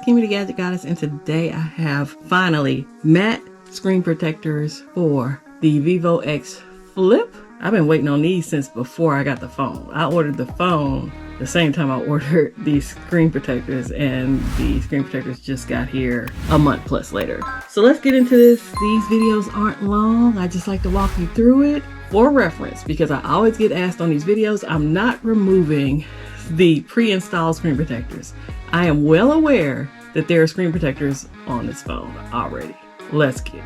Kimmy the Gadget Goddess, and today I have finally matte screen protectors for the Vivo X Flip. I've been waiting on these since before I got the phone. I ordered the phone the same time I ordered these screen protectors, and the screen protectors just got here a month plus later. So let's get into this. These videos aren't long. I just like to walk you through it for reference because I always get asked on these videos. I'm not removing the pre-installed screen protectors. I am well aware that there are screen protectors on this phone already. Let's get it.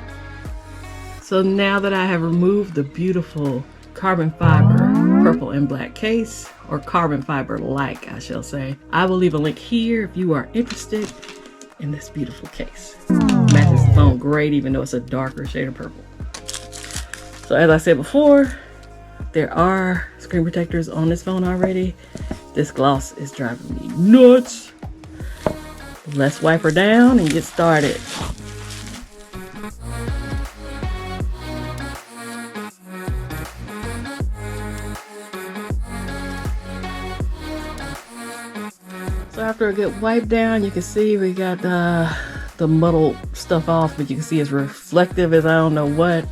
So now that I have removed the beautiful carbon fiber purple and black case, or carbon fiber like I shall say, I will leave a link here if you are interested in this beautiful case. Matches the phone great even though it's a darker shade of purple. So as I said before, there are screen protectors on this phone already. This gloss is driving me nuts. Let's wipe her down and get started. So after I get wiped down, you can see we got the muddled stuff off, but you can see it's reflective as I don't know what.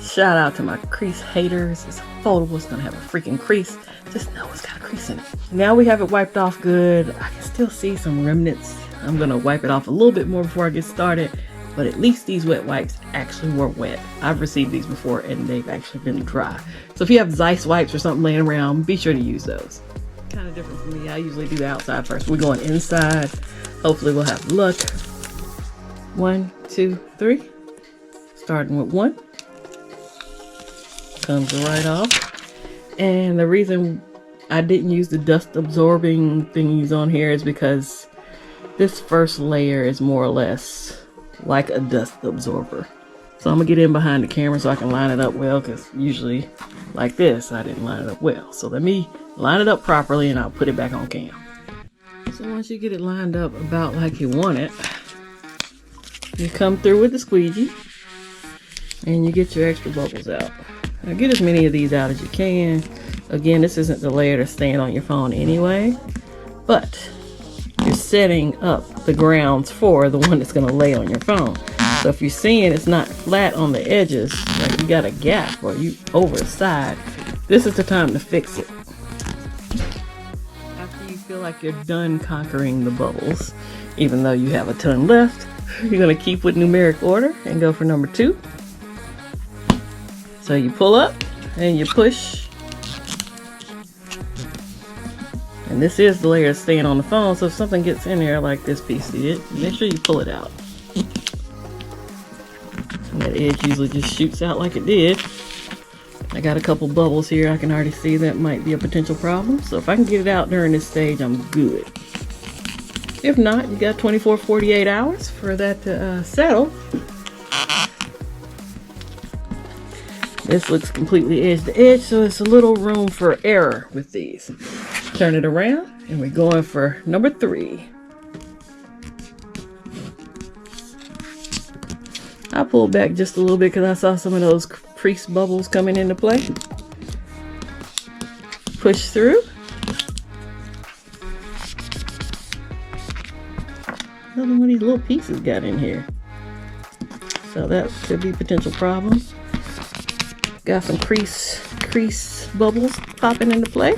Shout out to my crease haters. It's foldable, it's gonna have a freaking crease. Just know it's got a crease in it. Now we have it wiped off good. I can still see some remnants. I'm gonna wipe it off a little bit more before I get started, but at least these wet wipes actually were wet. I've received these before and they've actually been dry. So if you have Zeiss wipes or something laying around, be sure to use those. Kind of different for me. I usually do the outside first. We're going inside. Hopefully we'll have luck. 1, 2, 3. Starting with 1. Comes right off. And the reason I didn't use the dust absorbing thingies on here is because this first layer is more or less like a dust absorber. So I'm gonna get in behind the camera so I can line it up well, because usually like this I didn't line it up well. So let me line it up properly and I'll put it back on cam. So once you get it lined up about like you want it, you come through with the squeegee and you get your extra bubbles out. Now get as many of these out as you can. Again, this isn't the layer that's staying on your phone anyway, but you're setting up the grounds for the one that's gonna lay on your phone. So if you're seeing it's not flat on the edges, like you got a gap or you over the side, this is the time to fix it. After you feel like you're done conquering the bubbles, even though you have a ton left, you're gonna keep with numeric order and go for number 2. So you pull up and you push. And this is the layer that's staying on the phone, so if something gets in there like this piece did, make sure you pull it out. And that edge usually just shoots out like it did. I got a couple bubbles here I can already see that might be a potential problem. So if I can get it out during this stage, I'm good. If not, you got 24-48 hours for that to settle. This looks completely edge to edge, so it's a little room for error with these. Turn it around, and we're going for number 3. I pulled back just a little bit because I saw some of those crease bubbles coming into play. Push through. Another one of these little pieces got in here. So that could be potential problems. Got some crease bubbles popping into play.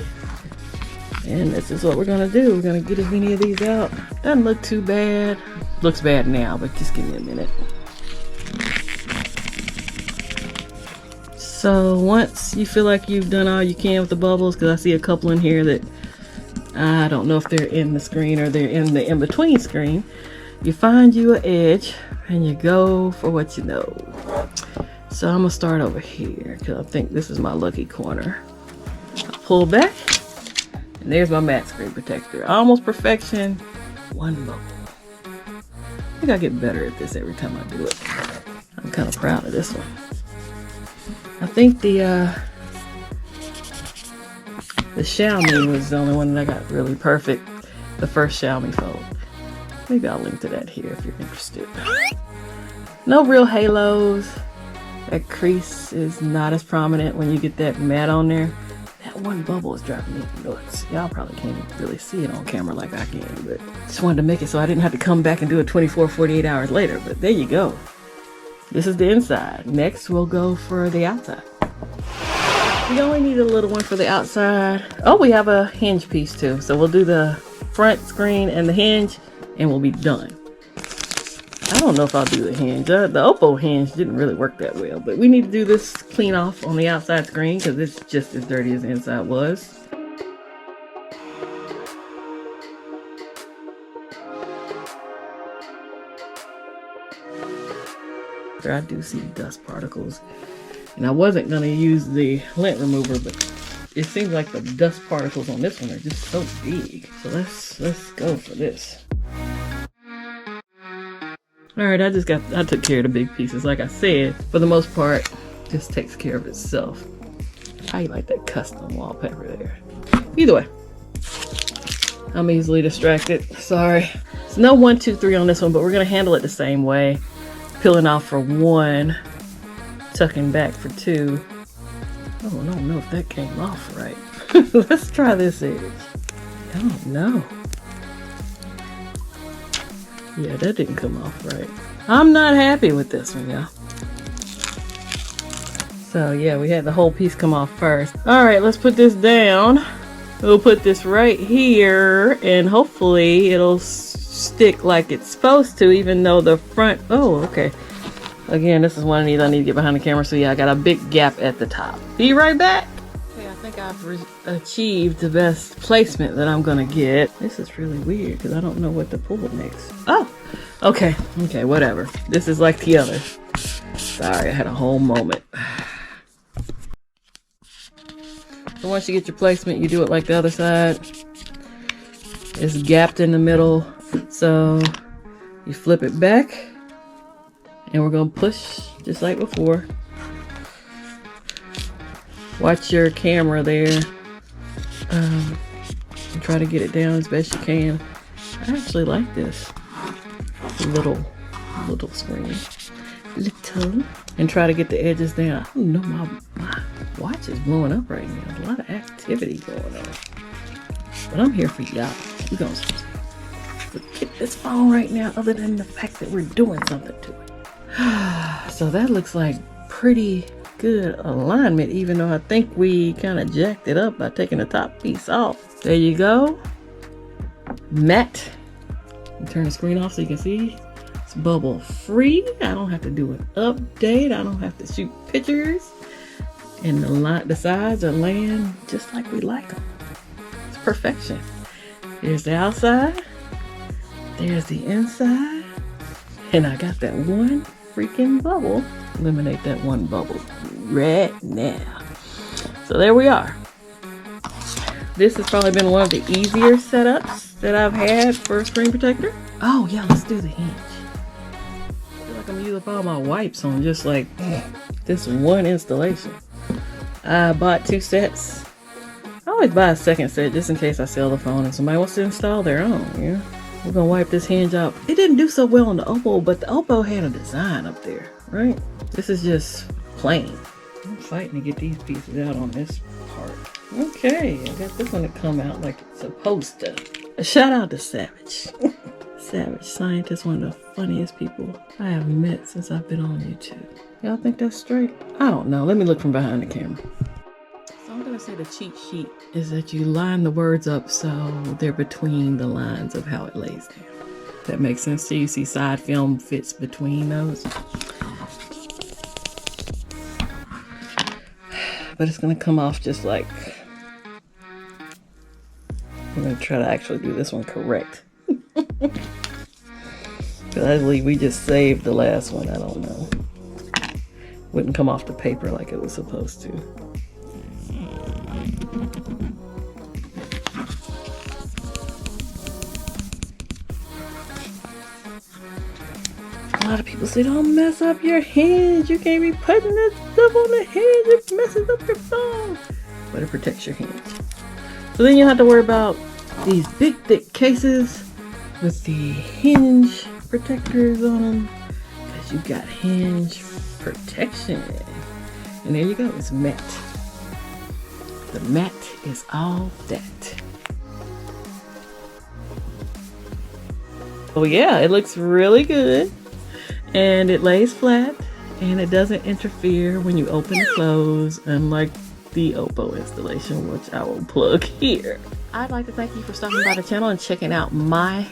And this is what we're gonna do. We're gonna get as many of these out. Doesn't look too bad. Looks bad now, but just give me a minute. So once you feel like you've done all you can with the bubbles, because I see a couple in here that I don't know if they're in the screen or they're in the in-between screen, you find you an edge and you go for what you know. So I'm gonna start over here because I think this is my lucky corner. I'll pull back, and there's my matte screen protector. Almost perfection, 1 bubble. I think I get better at this every time I do it. I'm kind of proud of this one. I think the Xiaomi was the only one that I got really perfect. The first Xiaomi phone. Maybe I'll link to that here if you're interested. No real halos. That crease is not as prominent when you get that matte on there. That one bubble is driving me nuts. Y'all probably can't really see it on camera like I can, but just wanted to make it so I didn't have to come back and do it 24, 48 hours later. But there you go. This is the inside. Next, we'll go for the outside. We only need a little one for the outside. Oh, we have a hinge piece too. So we'll do the front screen and the hinge and we'll be done. I don't know if I'll do the hinge. The Oppo hinge didn't really work that well, but we need to do this clean off on the outside screen because it's just as dirty as the inside was. I do see dust particles, and I wasn't going to use the lint remover, but it seems like the dust particles on this one are just so big. So let's go for this. All right, I took care of the big pieces. Like I said, for the most part, just takes care of itself. I like that custom wallpaper there. Either way, I'm easily distracted. Sorry. There's no 1, 2, 3 on this one, but we're gonna handle it the same way. Peeling off for 1, tucking back for 2. Oh, I don't know if that came off right. Let's try this edge. I don't know. Yeah, that didn't come off right. I'm not happy with this one, y'all. So yeah, we had the whole piece come off first. All right, let's put this down. We'll put this right here and hopefully it'll stick like it's supposed to, even though the front, oh, okay. Again, this is one of these I need to get behind the camera. So yeah, I got a big gap at the top. Be right back. Okay, I think I've achieved the best placement that I'm gonna get. This is really weird because I don't know what to pull next. Oh, okay, whatever. This is like the other. Sorry, I had a whole moment. So once you get your placement, you do it like the other side. It's gapped in the middle. So you flip it back and we're gonna push just like before. Watch your camera there and try to get it down as best you can. I actually like this little screen. Little. And try to get the edges down. I don't know, my watch is blowing up right now. There's a lot of activity going on. But I'm here for y'all. We're gonna forget this phone right now, other than the fact that we're doing something to it. So that looks like pretty good alignment, even though I think we kind of jacked it up by taking the top piece off. There you go. Matte. Turn the screen off so you can see. It's bubble free. I don't have to do an update. I don't have to shoot pictures. And the sides are laying just like we like them. It's perfection. There's the outside. There's the inside. And I got that one freaking bubble. Eliminate that one bubble right now. So there we are. This has probably been one of the easier setups that I've had for a screen protector. Oh yeah, let's do the hinge. I feel like I'm using up all my wipes on just like this one installation. I bought 2 sets. I always buy a second set just in case I sell the phone and somebody wants to install their own, yeah? We're gonna wipe this hinge out. It didn't do so well on the Oppo, but the Oppo had a design up there, right? This is just plain. I'm fighting to get these pieces out on this part. Okay, I got this one to come out like it's supposed to. A shout out to Savage. Savage Scientist, one of the funniest people I have met since I've been on YouTube. Y'all think that's straight? I don't know. Let me look from behind the camera. So I'm gonna say the cheat sheet is that you line the words up so they're between the lines of how it lays down. That makes sense to you. See, side film fits between those. But it's gonna come off just like, I'm gonna try to actually do this one correct. Because I believe we just saved the last one. I don't know. Wouldn't come off the paper like it was supposed to. A lot of people say, don't mess up your hinge. You can't be putting that stuff on the hinge. It messes up your phone. But it protects your hinge. So then you have to worry about these big thick cases with the hinge protectors on them. Because you got hinge protection. And there you go. It's matte. The mat is all that. Oh yeah, it looks really good. And it lays flat and it doesn't interfere when you open and close, unlike the Oppo installation, which I will plug here. I'd like to thank you for stopping by the channel and checking out my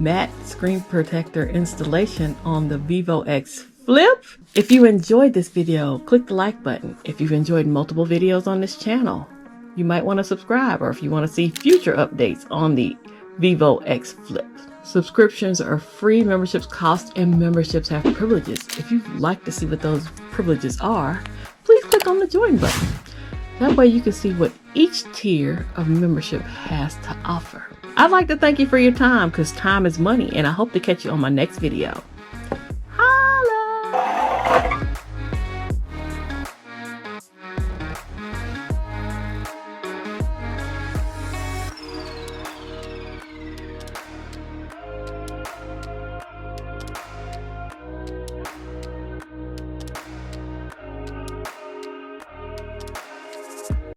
matte screen protector installation on the Vivo X Flip. If you enjoyed this video, click the like button. If you've enjoyed multiple videos on this channel, you might want to subscribe, or if you want to see future updates on the Vivo X Flip. Subscriptions are free, memberships cost, and memberships have privileges. If you'd like to see what those privileges are, please click on the join button. That way you can see what each tier of membership has to offer. I'd like to thank you for your time, because time is money, and I hope to catch you on my next video.